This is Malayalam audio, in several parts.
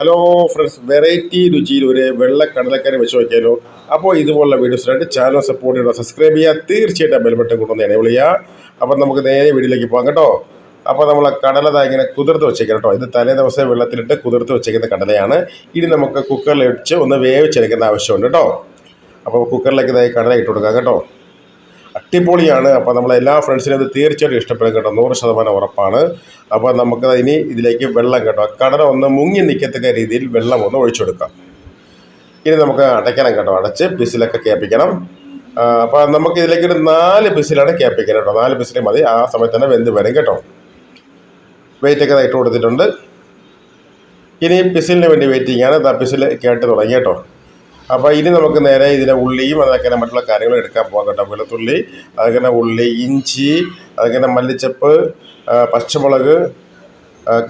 ഹലോ ഫ്രണ്ട്സ്, വെറൈറ്റി രുചിയിൽ ഒരു വെള്ള കടലക്കറി വെച്ച് നോക്കിയാലോ. അപ്പോൾ ഇതുപോലുള്ള വീഡിയോസിനായിട്ട് ചാനൽ സപ്പോർട്ട് ചെയ്യുക, സബ്സ്ക്രൈബ് ചെയ്യുക, തീർച്ചയായിട്ടും ബെൽ ബട്ടൺ കൊണ്ടുവന്ന് എനേബിൾ ചെയ്യുക. അപ്പോൾ നമുക്ക് നേരെ വീഡിയോയിലേക്ക് പോകാം കേട്ടോ. അപ്പോൾ നമ്മൾ കടല ഇങ്ങനെ കുതിർത്ത് വെച്ചേക്കാം കേട്ടോ. ഇത് തലേ ദിവസം വെള്ളത്തിലിട്ട് കുതിർത്ത് വെച്ചേക്കുന്ന കടലയാണ്. ഇനി നമുക്ക് കുക്കറിൽ വെച്ച് ഒന്ന് വേവിച്ചെടുക്കേണ്ട ആവശ്യമുണ്ട് കേട്ടോ. അപ്പോൾ കുക്കറിലേക്ക് കടല ഇട്ട് കൊടുക്കാം കേട്ടോ. അടിപൊളിയാണ്. അപ്പോൾ നമ്മളെല്ലാ ഫ്രണ്ട്സിനും ഇത് തീർച്ചയായിട്ടും ഇഷ്ടപ്പെടും കേട്ടോ, 100% ഉറപ്പാണ്. അപ്പോൾ നമുക്ക് ഇനി ഇതിലേക്ക് വെള്ളം കേട്ടോ, കടല ഒന്ന് മുങ്ങി നിൽക്കത്തക്ക രീതിയിൽ വെള്ളം ഒന്ന് ഒഴിച്ചു കൊടുക്കാം. ഇനി നമുക്ക് അടയ്ക്കണം കേട്ടോ, അടച്ച് ബിസിലൊക്കെ കേൾപ്പിക്കണം. അപ്പോൾ നമുക്ക് ഇതിലേക്ക് ഒരു 4 ബിസിലാണ് കേൾപ്പിക്കണം കേട്ടോ. 4 ബിസിൽ മതി. ആ സമയത്ത് തന്നെ വെന്ത് വരും കേട്ടോ. വെയിറ്റൊക്കെ ഇട്ട് കൊടുത്തിട്ടുണ്ട്. ഇനി പിസിലിന് വേണ്ടി വെയിറ്റിംഗ് ആണ്. പിസിൽ കേട്ട് തുടങ്ങി കേട്ടോ. അപ്പോൾ ഇനി നമുക്ക് നേരെ ഇതിലെ ഉള്ളിയും അതൊക്കെ മറ്റുള്ള കാര്യങ്ങൾ എടുക്കാൻ പോകാം കേട്ടോ. വെളുത്തുള്ളി, അതുപോലെ ഉള്ളി, ഇഞ്ചി, അതുപോലെ മല്ലിച്ചപ്പ്, പച്ചമുളക്,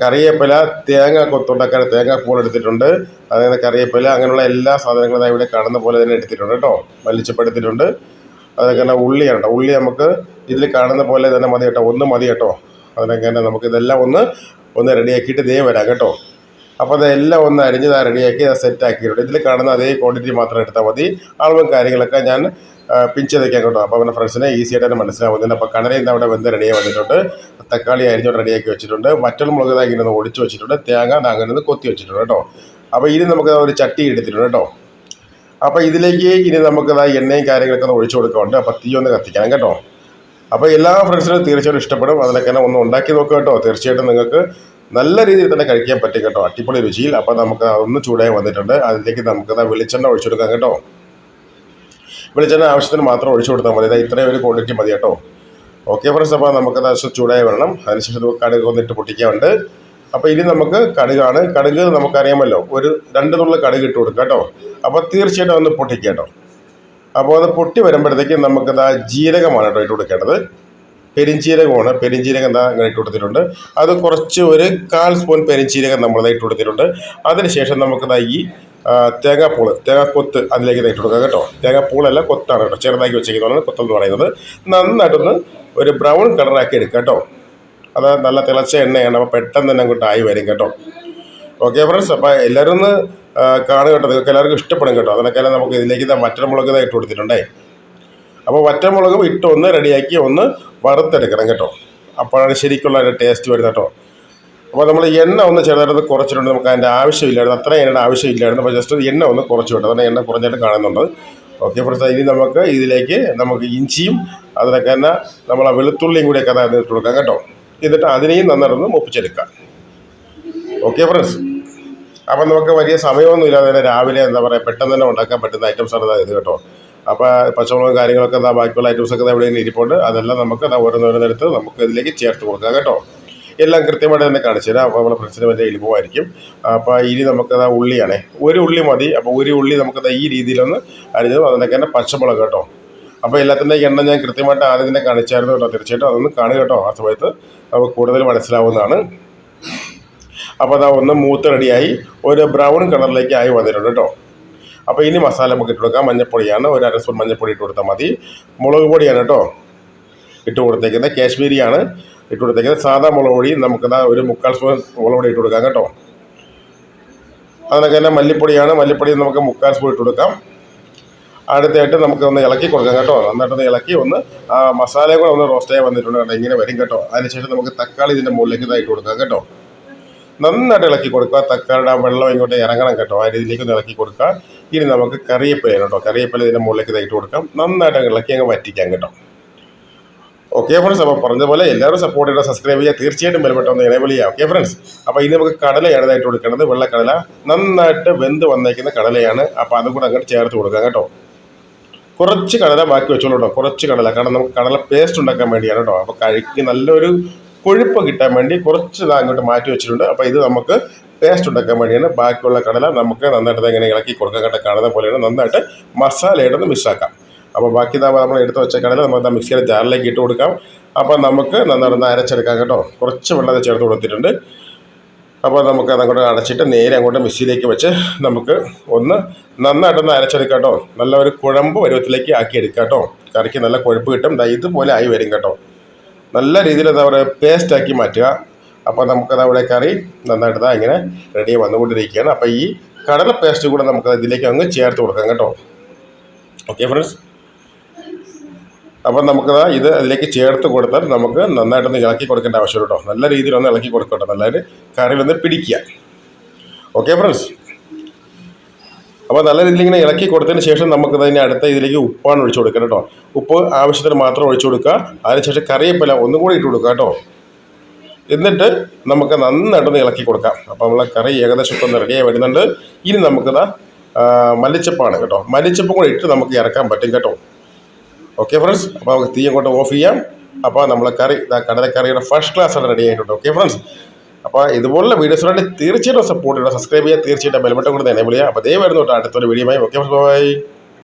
കറിവേപ്പില, തേങ്ങ കൊത്തുണ്ടാക്കാൻ തേങ്ങാപ്പൂൾ എടുത്തിട്ടുണ്ട്. അതുപോലെ കറിവേപ്പില, അങ്ങനെയുള്ള എല്ലാ സാധനങ്ങളും ഇവിടെ കാണുന്ന പോലെ തന്നെ എടുത്തിട്ടുണ്ട് കേട്ടോ. മല്ലിച്ചപ്പ് എടുത്തിട്ടുണ്ട്. അതൊക്കെ ഉള്ളിയാണ് കേട്ടോ. ഉള്ളി നമുക്ക് ഇതിൽ കാണുന്ന പോലെ തന്നെ മതി കേട്ടോ. ഒന്ന് മതി കേട്ടോ. അതിനൊക്കെ നമുക്ക് ഇതെല്ലാം ഒന്ന് റെഡിയാക്കിയിട്ട് ദേ വരാം കേട്ടോ. അപ്പോൾ അതെല്ലാം ഒന്ന് അരിഞ്ഞ് റെഡിയാക്കി സെറ്റാക്കിയിട്ടുണ്ട്. ഇതിൽ കാണുന്ന അതേ ക്വാണ്ടിറ്റി മാത്രം എടുത്താൽ മതി. അളവും കാര്യങ്ങളൊക്കെ ഞാൻ പിഞ്ച് ചെയ്തേക്കാം കേട്ടോ. അപ്പോൾ അവൻ്റെ ഫ്രണ്ട്സിനെ ഈസി ആയിട്ട് തന്നെ മനസ്സിലാവുന്നുണ്ട്. അപ്പോൾ കടലയിൽ അവിടെ വെന്ത് റെഡിയായി വന്നിട്ടുണ്ട്. തക്കാളി അരിഞ്ഞോട്ട് റെഡിയാക്കി വെച്ചിട്ടുണ്ട്. വറ്റൽ മുളക് ഇങ്ങനെ ഒന്ന് ഒടിച്ച് വെച്ചിട്ടുണ്ട്. തേങ്ങ അങ്ങനെ ഒന്ന് കൊത്തി വെച്ചിട്ടുണ്ട് കേട്ടോ. അപ്പോൾ ഇനി നമുക്ക് ഒരു ചട്ടി എടുത്തിട്ടുണ്ട് കേട്ടോ. അപ്പോൾ ഇതിലേക്ക് ഇനി നമുക്ക് എണ്ണയും കാര്യങ്ങളൊക്കെ ഒന്ന് ഒഴിച്ചു കൊടുക്കാറുണ്ട്. അപ്പോൾ തീ ഒന്ന് കത്തിക്കണം കേട്ടോ. അപ്പോൾ എല്ലാ ഫ്രണ്ട്സിനും തീർച്ചയായിട്ടും ഇഷ്ടപ്പെടും. അതിനൊക്കെ ഒന്ന് ഉണ്ടാക്കി നോക്കുക കേട്ടോ. തീർച്ചയായിട്ടും നിങ്ങൾക്ക് നല്ല രീതിയിൽ തന്നെ കഴിക്കാൻ പറ്റും കേട്ടോ, അടിപൊളി രുചിയിൽ. അപ്പോൾ നമുക്ക് ഒന്ന് ചൂടായി വന്നിട്ടുണ്ട്. അതിലേക്ക് നമുക്ക് വെളിച്ചെണ്ണ ഒഴിച്ചു കൊടുക്കാം കേട്ടോ. വെളിച്ചെണ്ണ ആവശ്യത്തിന് മാത്രം ഒഴിച്ചു കൊടുത്താൽ മതി. ഇത്രയും ഒരു ക്വാണ്ടിറ്റി മതി കേട്ടോ. ഓക്കെ ഫ്രണ്ട്സ്, അപ്പോൾ നമുക്കത് ആവശ്യം ചൂടായി വരണം. അതിനുശേഷം നമുക്ക് കടുക് ഒന്നിട്ട് പൊട്ടിക്കാറുണ്ട്. അപ്പോൾ ഇനി നമുക്ക് കടുകാണ്. കടുക് നമുക്കറിയാമല്ലോ, ഒരു 2 നുള്ളി കടുക് ഇട്ട് കൊടുക്കാം കേട്ടോ. അപ്പോൾ തീർച്ചയായിട്ടും ഒന്ന് പൊട്ടിക്കുക കേട്ടോ. അപ്പോൾ അത് പൊട്ടി വരുമ്പോഴത്തേക്കും നമുക്കത് ജീരകമാണ് കേട്ടോ ഇട്ട് കൊടുക്കേണ്ടത്. പെരിഞ്ചീരകമാണ്. പെരിഞ്ചീരകം അങ്ങനെ ഇട്ട് കൊടുത്തിട്ടുണ്ട്. അത് കുറച്ച് ഒരു 1/4 സ്പൂൺ പെരിഞ്ചീരകം നമ്മൾ ഇട്ട് കൊടുത്തിട്ടുണ്ട്. അതിനുശേഷം നമുക്ക് ഈ തേങ്ങാക്കൊത്ത് അതിലേക്ക് ഇട്ട് കൊടുക്കാം കേട്ടോ. തേങ്ങാപ്പൂളല്ല, കൊത്താണ് കേട്ടോ. ചെറുതാക്കി വെച്ചേക്കുന്നതാണ് കൊത്തെന്ന് പറയുന്നത്. നന്നായിട്ടൊന്ന് ഒരു ബ്രൗൺ കളറാക്കി എടുക്കുക കേട്ടോ. അത് നല്ല തിളച്ച എണ്ണയാണ്. അപ്പോൾ പെട്ടെന്ന് തന്നെ അങ്ങോട്ട് ആയി വരും കേട്ടോ. ഓക്കെ ഫ്രണ്ട്സ്, അപ്പോൾ എല്ലാവരും ഒന്ന് കാണുക കേട്ടോ. നിങ്ങൾക്ക് എല്ലാവർക്കും ഇഷ്ടപ്പെടും കേട്ടോ. അതിനൊക്കെ നമുക്ക് ഇതിലേക്ക് വറ്റൽമുളക് ഇട്ട് കൊടുത്തിട്ടുണ്ടേ. അപ്പോൾ വറ്റൽമുളകും ഇട്ട് ഒന്ന് റെഡിയാക്കി ഒന്ന് വറുത്തെടുക്കണം കേട്ടോ. അപ്പോഴാണ് ശരിക്കുള്ള ഒരു ടേസ്റ്റ് വരുന്നത് കേട്ടോ. അപ്പോൾ നമ്മൾ എണ്ണ ഒന്ന് ചെറുതായിട്ട് കുറച്ചിട്ടുണ്ട്. നമുക്ക് അതിൻ്റെ ആവശ്യമില്ലായിരുന്നു, അത്ര എണ്ണയുടെ ആവശ്യമില്ലായിരുന്നു. അപ്പോൾ ജസ്റ്റ് എണ്ണ ഒന്ന് കുറച്ച് വിട്ടു. അതാണ് എണ്ണ കുറഞ്ഞായിട്ട് കാണുന്നുണ്ട്. ഓക്കെ ഫ്രണ്ട്സ്, ഇനി നമുക്ക് ഇഞ്ചിയും അതിനൊക്കെ തന്നെ നമ്മൾ ആ വെളുത്തുള്ളിയും കൂടിയൊക്കെ അത് ഇട്ട് കൊടുക്കാം കേട്ടോ. എന്നിട്ട് അതിനെയും നന്നായിട്ടൊന്ന് മുപ്പിച്ചെടുക്കാം. ഓക്കെ ഫ്രണ്ട്സ്, അപ്പം നമുക്ക് വലിയ സമയമൊന്നും ഇല്ലാതെ തന്നെ രാവിലെ പെട്ടെന്ന് തന്നെ ഉണ്ടാക്കാൻ പറ്റുന്ന ഐറ്റംസാണ് ഇത് കേട്ടോ. അപ്പോൾ പച്ചമുളകും കാര്യങ്ങളൊക്കെ ബാക്കിയുള്ള ഐറ്റംസൊക്കെ എവിടെയെങ്കിലും ഇരിപ്പുണ്ട്. അതെല്ലാം നമുക്ക് ഓരോന്നോരോന്നെടുത്ത് നമുക്ക് ഇതിലേക്ക് ചേർത്ത് കൊടുക്കാം കേട്ടോ. എല്ലാം കൃത്യമായിട്ട് തന്നെ കാണിച്ചു തരാം. അപ്പോൾ നമ്മുടെ ഫ്രണ്ട്സിന് വലിയ എളുപ്പമായിരിക്കും. അപ്പോൾ ഇനി നമുക്കത് ഉള്ളിയാണേ, ഒരു ഉള്ളി മതി. അപ്പോൾ ഒരു ഉള്ളി നമുക്കത് ഈ രീതിയിലൊന്ന് അരിഞ്ഞതും അതിനൊക്കെ തന്നെ പച്ചമുളക് കേട്ടോ. അപ്പോൾ എല്ലാത്തിൻ്റെ എണ്ണം ഞാൻ കൃത്യമായിട്ട് ആദ്യം തന്നെ കാണിച്ചായിരുന്നു കേട്ടോ. തീർച്ചയായിട്ടും അതൊന്ന് കാണുക കേട്ടോ. ആ സമയത്ത് നമുക്ക് കൂടുതൽ മനസ്സിലാവുന്നതാണ്. അപ്പോൾ ഒന്ന് മൂത്ത് റെഡിയായി ഒരു ബ്രൗൺ കളറിലേക്ക് ആയി വന്നിട്ടുണ്ട് കേട്ടോ. അപ്പോൾ ഇനി മസാല നമുക്ക് ഇട്ട് കൊടുക്കാം. മഞ്ഞൾപ്പൊടിയാണ്, ഒരു 1/2 സ്പൂൺ മഞ്ഞൾപ്പൊടി ഇട്ട് കൊടുത്താൽ മതി. മുളക് പൊടിയാണ് കേട്ടോ ഇട്ട് കൊടുത്തേക്കുന്നത്. കാശ്മീരിയാണ് ഇട്ട് കൊടുത്തേക്കുന്നത്. സാധാ മുളക് പൊടി നമുക്കത് ഒരു 3/4 സ്പൂൺ മുളക് പൊടി ഇട്ട് കൊടുക്കാം കേട്ടോ. അതിനൊക്കെ തന്നെ മല്ലിപ്പൊടിയാണ്. മല്ലിപ്പൊടി നമുക്ക് 3/4 സ്പൂൺ ഇട്ട് കൊടുക്കാം. അടുത്തായിട്ട് നമുക്ക് ഒന്ന് ഇളക്കി കൊടുക്കാം കേട്ടോ. നന്നായിട്ടൊന്ന് ഇളക്കി മസാലയും കൂടെ ഒന്ന് റോസ്റ്റായി വന്നിട്ടുണ്ട് കേട്ടോ. ഇങ്ങനെ വരും കേട്ടോ. അതിനുശേഷം നമുക്ക് തക്കാളി ഇതിൻ്റെ മുകളിലേക്ക് ഇട്ട് കൊടുക്കാം കേട്ടോ. നന്നായിട്ട് ഇളക്കി കൊടുക്കുക. തക്കാളിയുടെ വെള്ളം ഇങ്ങോട്ട് ഇറങ്ങണം കേട്ടോ. ആ രീതിയിലേക്ക് ഒന്ന് ഇളക്കി കൊടുക്കുക. ഇനി നമുക്ക് കറിവേപ്പില കേട്ടോ. കറിവേപ്പില ഇതിൻ്റെ മുകളിലേക്ക് ഇട്ട് കൊടുക്കാം. നന്നായിട്ട് ഇളക്കി അങ്ങ് വറ്റിക്കാം കേട്ടോ. ഓക്കെ ഫ്രണ്ട്സ്, അപ്പോൾ പറഞ്ഞ പോലെ എല്ലാവരും സപ്പോർട്ട് ചെയ്യുക, സബ്സ്ക്രൈബ് ചെയ്യുക, തീർച്ചയായിട്ടും ബെൽ ബട്ടൺ ഒന്ന് എനേബിൾ ചെയ്യുക. ഓക്കെ ഫ്രണ്ട്സ്, അപ്പോൾ ഇനി നമുക്ക് കടലയാണ് ഇതായിട്ട് കൊടുക്കേണ്ടത്. വെള്ളക്കടല നന്നായിട്ട് വെന്ത് വന്നേക്കുന്ന കടലയാണ്. അപ്പോൾ അതും കൂടെ അങ്ങോട്ട് ചേർത്ത് കൊടുക്കാം കേട്ടോ. കുറച്ച് കടല ബാക്കി വെച്ചോളൂ കേട്ടോ. കുറച്ച് കടല, കാരണം നമുക്ക് കടല പേസ്റ്റ് ഉണ്ടാക്കാൻ വേണ്ടിയാണ് കേട്ടോ. അപ്പോൾ കഴിക്ക് നല്ലൊരു കൊഴുപ്പ് കിട്ടാൻ വേണ്ടി കുറച്ച് അങ്ങോട്ട് മാറ്റി വെച്ചിട്ടുണ്ട്. അപ്പോൾ ഇത് നമുക്ക് പേസ്റ്റ് ഉണ്ടാക്കാൻ വേണ്ടിയാണ്. ബാക്കിയുള്ള കടല നമുക്ക് നന്നായിട്ട് ഇങ്ങനെ ഇളക്കി കൊടുക്കാൻ കേട്ടോ. കാണുന്ന പോലെയാണ്. നന്നായിട്ട് മസാലയായിട്ടൊന്ന് മിക്സാക്കാം. അപ്പോൾ ബാക്കി നമ്മൾ എടുത്ത് വെച്ച കടല നമുക്ക് മിക്സിയുടെ ജാറിലേക്ക് ഇട്ട് കൊടുക്കാം. അപ്പോൾ നമുക്ക് നന്നായിട്ടൊന്ന് അരച്ചെടുക്കാം കേട്ടോ. കുറച്ച് വെള്ളം ചേർത്ത് കൊടുത്തിട്ടുണ്ട്. അപ്പോൾ നമുക്ക് അതങ്ങോട്ട് അടച്ചിട്ട് നേരെ അങ്ങോട്ട് മിക്സിയിലേക്ക് വെച്ച് നമുക്ക് ഒന്ന് നന്നായിട്ടൊന്ന് അരച്ചെടുക്കാം കേട്ടോ. നല്ല ഒരു കുഴമ്പ് പരുവത്തിലേക്ക് ആക്കി എടുക്കാം കേട്ടോ. കറിക്ക് നല്ല കൊഴുപ്പ് കിട്ടും. ഇതുപോലെ ആയി വരും കേട്ടോ. നല്ല രീതിയിൽ പേസ്റ്റാക്കി മാറ്റുക. അപ്പോൾ നമുക്കത് അവിടെ കറി നന്നായിട്ട് ഇങ്ങനെ റെഡി വന്നുകൊണ്ടിരിക്കുകയാണ്. അപ്പോൾ ഈ കടല പേസ്റ്റ് കൂടെ നമുക്ക് ഇതിലേക്ക് അങ്ങ് ചേർത്ത് കൊടുക്കാം കേട്ടോ. ഓക്കെ ഫ്രണ്ട്സ്, അപ്പം നമുക്കത് ഇത് അതിലേക്ക് ചേർത്ത് കൊടുത്താൽ നമുക്ക് നന്നായിട്ടൊന്ന് ഇളക്കി കൊടുക്കേണ്ട ആവശ്യമുള്ളൂ കേട്ടോ. നല്ല രീതിയിലൊന്ന് ഇളക്കി കൊടുക്കട്ടോ, നല്ലതായിട്ട് കറിയിലൊന്ന് പിടിക്കുക. ഓക്കെ ഫ്രണ്ട്സ്, അപ്പോൾ നല്ല രീതിയിൽ ഇങ്ങനെ ഇളക്കി കൊടുത്തതിന് ശേഷം നമുക്കത് അതിന് അടുത്ത ഇതിലേക്ക് ഉപ്പാണ് ഒഴിച്ചു കൊടുക്കുക കേട്ടോ. ഉപ്പ് ആവശ്യത്തിന് മാത്രം ഒഴിച്ചു കൊടുക്കുക. അതിനുശേഷം കറിവേപ്പില ഒന്നും കൂടി ഇട്ട് കൊടുക്കുക കേട്ടോ. എന്നിട്ട് നമുക്ക് നന്നായിട്ടൊന്ന് ഇളക്കി കൊടുക്കാം. അപ്പോൾ നമ്മളെ കറി ഏകദേശം ഒക്കെ ഒന്ന് റെഡിയായി വരുന്നുണ്ട്. ഇനി നമുക്കത് മല്ലിച്ചപ്പാണ് കേട്ടോ. മല്ലിച്ചപ്പും കൂടെ ഇട്ട് നമുക്ക് ഇറക്കാൻ പറ്റും കേട്ടോ. ഓക്കെ ഫ്രണ്ട്സ്, അപ്പോൾ നമുക്ക് തീ അങ്ങോട്ട് ഓഫ് ചെയ്യാം. അപ്പോൾ നമ്മളെ കറി കടലക്കറിയുടെ ഫസ്റ്റ് ക്ലാസ് ആണ് റെഡി ആയിട്ടുണ്ട്. ഓക്കെ ഫ്രണ്ട്സ്, അപ്പോൾ ഇതുപോലുള്ള വീഡിയോസിനായിട്ട് തീർച്ചയായിട്ടും സപ്പോർട്ട് ചെയ്യുക, സബ്സ്ക്രൈബ് ചെയ്യുക, തീർച്ചയായിട്ടും ബെൽ ബട്ടൺ കൂടെ എനേബിൾ ചെയ്യുക. അപ്പോൾ ദയവായിരുന്നു കേട്ടോ അടുത്തൊരു വീഡിയോയുമായി. Okay bye.